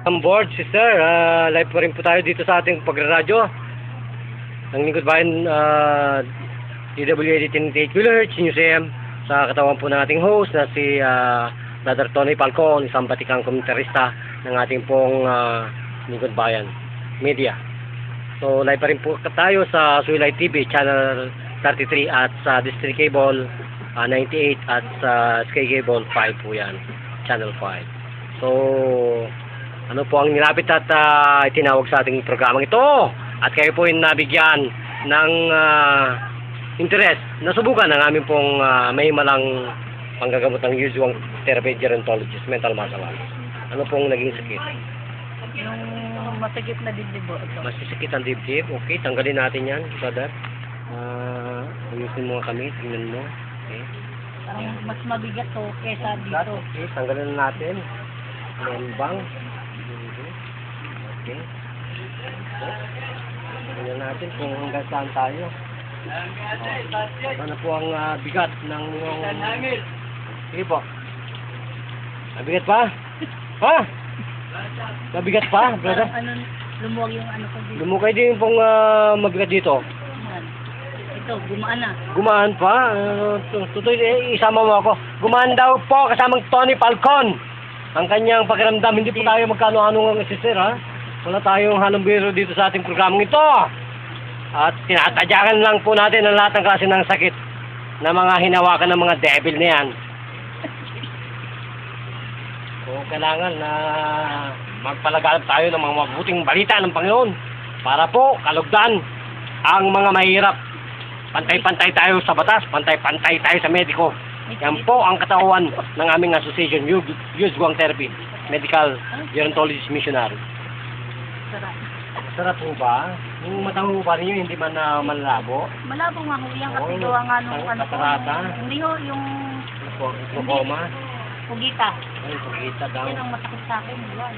On board, sister. Live pa rin po tayo dito sa ating pagraradyo. Ang lingkod bayan, DWAD 1088 kHz, News AM. Sa katawan po ng ating host na si Brother Tony Falcon, isang batikang komentarista ng ating pong lingkod bayan media. So live pa rin po tayo sa Suilay TV, Channel 33 at sa District Cable 98 at sa Sky Cable 5 po yan, Channel 5. So ano po ang nilapit at itinawag sa ating programang ito, at kayo po yung nabigyan ng interest, nasubukan ng aming pong may malang panggagamot ng usual therapy gerontologist, mental martial arts. Ano pong naging sakit? Yung masakit na dibdib po. Masisakit ang dibdib. Okay, tanggalin natin yan, brother. Ayusin mo kami, tingnan mo. Okay. Parang mas mabigat to kesa dito. Okay, tanggalin na natin. Bang. Okay. Tingnan natin kung hanggang saan tayo. Ano po ang bigat ng sige po. Mabigat pa? Ha? Mabigat pa, brother? Ano, lumuwag yung ano ko dito. Lumukay din pong mabigat dito. Ito, gumaan na. Gumaan pa? Tutoy, isama mo ako. Gumaan daw po kasamang Tony Falcon. Ang kanyang pakiramdam, hindi po tayo magkano-ano ng sister, ha? Wala tayong halong biro dito sa ating programang ito. At tinatadyakan lang po natin ang lahat ng klase ng sakit na mga hinawakan ng mga devil na yan. So, kailangan na magpalaganap tayo ng mga mabuting balita ng Panginoon para po kalugdan ang mga mahirap. Pantay-pantay tayo sa batas, pantay-pantay tayo sa mediko. Yan po ang katawan ng aming association, Yusguang Therapy, Medical Gerontologist Missionary. Sarap. Sarap po ba? Yung matang ho ba ninyo, hindi man malabo? Malabo nga ho yan kasi gawa nga nung ano ko. Hindi ho, yung Glaucoma? pugita. Ay, pagkita daw. Yan ang masakit sa akin. Yan.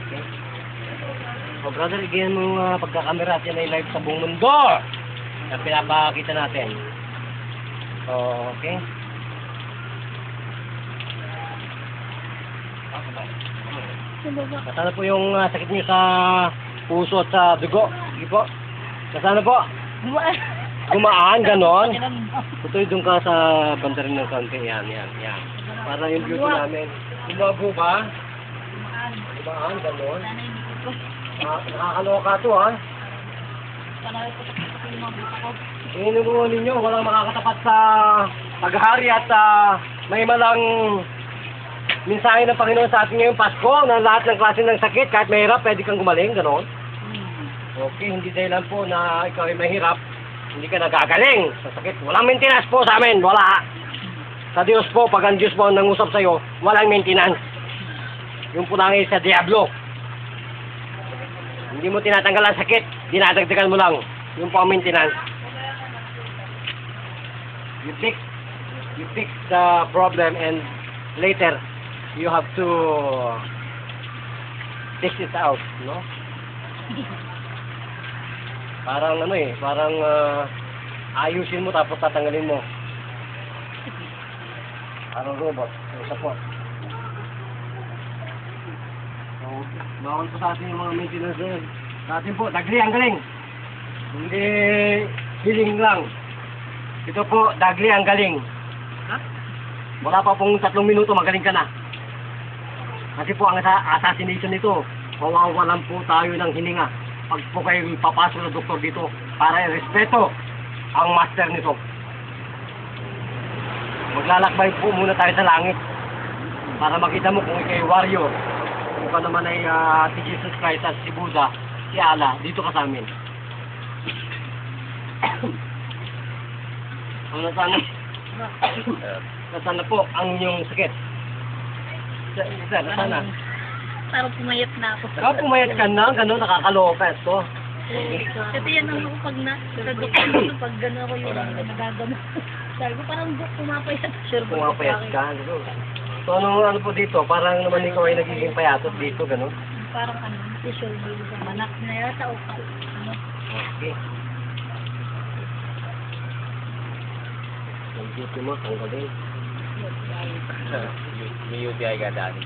Okay. So brother, igayan mo yung pagkakamera at yan ay live sa buong mundo na pinapakita natin. So, okay. Nasaan po yung sakit niyo sa puso at sa dugo? Sige po. Nasaan po? Gumaan, ganon. Tutoy doon ka sa bandarin ng kaunti. Yan. Para yung beauty namin. Lumabo ba? Gumaan, ganon. Nakakaloka to, ha? Inunuhan ninyo, walang makakatapat sa paghahari at may malang mensahe ng Panginoon sa atin ngayong Pasko na lahat ng klase ng sakit, kahit mahirap, pwede kang gumaling, gano'n. Okay, hindi dahilan po na ikaw ay mahirap, hindi ka nagagaling sa sakit. Walang maintenance po sa amin, wala. Sa Diyos po, pag ang Diyos po ang nangusap sa'yo, walang maintenance. Yung po lang sa Diablo. Hindi mo tinatanggal ang sakit, dinadagdagan mo lang. Yung po ang maintenance. You fix the problem and later you have to fix it out, no? Parang parang ayusin mo tapos tatanggalin mo. Parang robot, support. So, bawal po sa atin yung mga maintenance na yun. Sa atin po, dagli ang galing. Hindi healing lang. Ito po, dagli ang galing. Wala pa pong 3 minuto, magaling ka na. Kasi po ang assassination nito, mawawalan po tayo ng hininga. Pag po kayo papasok ng doktor dito, para i-respeto ang master nito. Maglalakbay po muna tayo sa langit para makita mo kung ikay warrior. Kung ka naman ay si Jesus Christ at si Buddha, si Allah, dito ka sa amin. Nasaan na po ang inyong sakit? Sir, nasaan na? Parang pumayat na ako. Pumayat ka na, gano'n, nakakaloka ito. Kasi yan ang ako pag sa doktor, pag gano'n ako yung nagagamot. Sabi ko parang pumapayat. Sure ba? Pumapayat ka, gano'n. So ano po dito, parang naman ikaw ay nagiging payatot dito, gano'n? Parang tissue sa manak na yata o ano. Okay. Ang beauty mo, tanggalin. May UTI ka dati.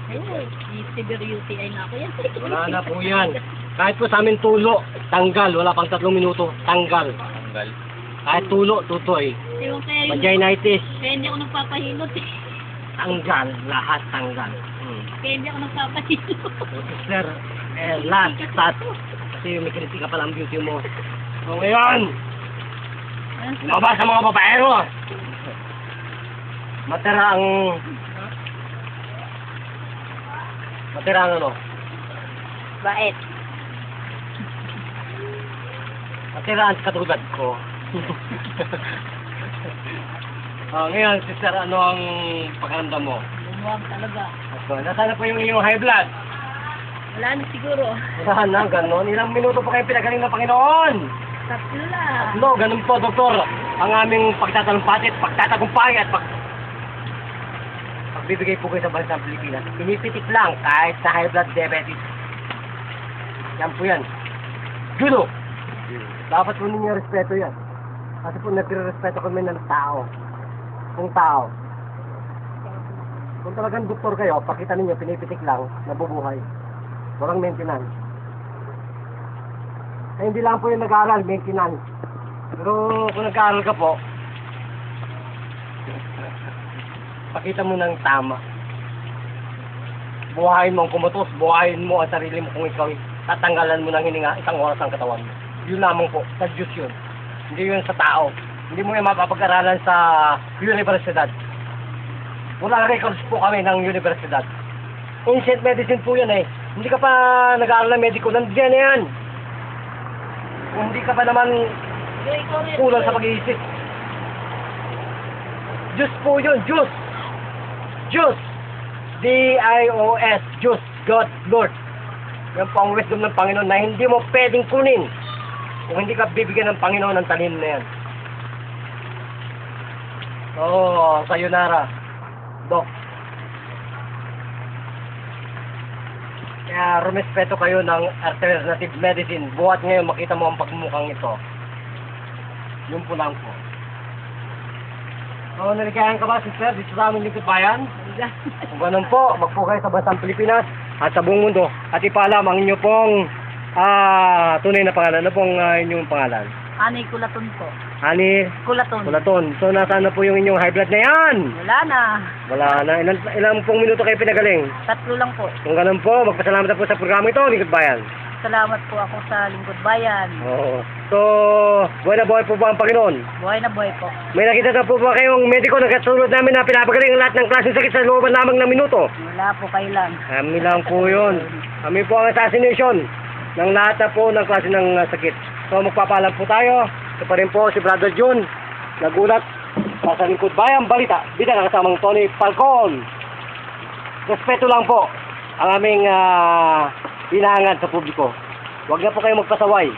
Ayun, severe UTI na ako yan. Wala na po yan. Kahit po sa amin tulo, tanggal. Wala pang 3 minuto, tanggal. Tanggal. Kahit tulo, tutoy. Ewan kaya yun. Vaginitis, Kaya hindi ako nagpapahilot eh. tanggal. Lahat tanggal. Kaya hindi ako nagpapahilot. So, sister, last stat. Kasi may kritika pa lang beauty mo. So ngayon, mabasa sa mga babaero. Matira ang ano? Bait. Matira ang katulad ko. Ngayon, sister, ano ang pakiramdam mo? Lumuwag talaga. Nasaan na po yung iyong high blood? Wala na siguro. Wala na, ganon. Ilang minuto pa kayo pinagaling ng Panginoon? Tatlo lang. No, ganun po, doktor. Ang aming pagtatalumpati at pagtatagumpay at pagbibigay po kayo sa bansang Pilipinas. Pinipitik lang kahit sa high blood diabetes. Yan po yan. Judo! Dapat po ninyo respeto yan. Kasi po nagre-respeto kami ng tao. Kung tao. Kung talagang doktor kayo, pakita ninyo, pinipitik lang, nabubuhay. Walang maintenance. Eh, hindi lang po yung nag-aaral, maintenance. Pero kung nag-aaral ka po, pakita mo ng tama. Buhayin mo ang kumutos, buhayin mo ang sarili mo kung ikaw tatanggalan mo ng hininga 1 oras ang katawan mo. Yun lamang po, sa Diyos yun. Hindi yun sa tao. Hindi mo yan mapapag-aralan sa universidad. Wala records po kami ng universidad. Ancient medicine po yun eh. Hindi ka pa nag-aaral ng medico, nandiyan na yan. Kung hindi ka pa naman kulang sa pag-iisip. Diyos po yun, Diyos. Diyos. D-I-O-S, Diyos, God, Lord. Yan po ang wisdom ng Panginoon na hindi mo pwedeng kunin kung hindi ka bibigyan ng Panginoon ng talino na yan. Oo, sayonara, Dok. Kaya rumespeto kayo ng alternative medicine. Buhat ngayon makita mo ang pagmumukhang ito. Yun po lang po. So, naligayan ka ba, sister, dito sa aming lingkod bayan? Kung ganun po, magpo kayo sa bansang Pilipinas at sa buong mundo. At ipaalam ang inyo pong tunay na pangalan. Ano pong inyong pangalan? Ani Kulaton po. Ani Kulaton. Kulaton. So, nasaan na po yung inyong high blood na yan? Wala na. Wala na. Ilang pong minuto kayo pinagaling? 3 lang po. Kung ganun po, magpasalamat na po sa programa ito, Lingkod Bayan. Salamat po ako sa Lingkod Bayan. Oo. So, buhay na buhay po ba ang Panginoon? Buhay na buhay po. May nakita na po ba kayong mediko na katulad namin na pinapagaling ang lahat ng klaseng sakit sa looban lamang ng minuto? Wala po kayo lang. Kami lang po yun. Kami po ang assassination ng lahat na po ng klase ng sakit. So, magpapalam po tayo. Ito pa rin po si Brother June. Nagulat sa Lingkod Bayan Balita. Bida na kasamang Tony Falcon. Respeto lang po ang aming hinahangad sa publiko. Huwag na po kayo magpasaway.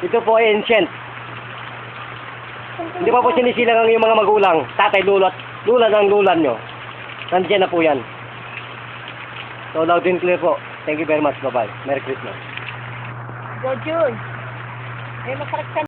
Ito po ay ancient. Hindi pa po sinisilang ang iyong mga magulang, tatay, lula ng lula nyo. Nandiyan na po yan. So, loud and clear po. Thank you very much. Bye-bye. Merry Christmas. Go, June. Ay, masarap ka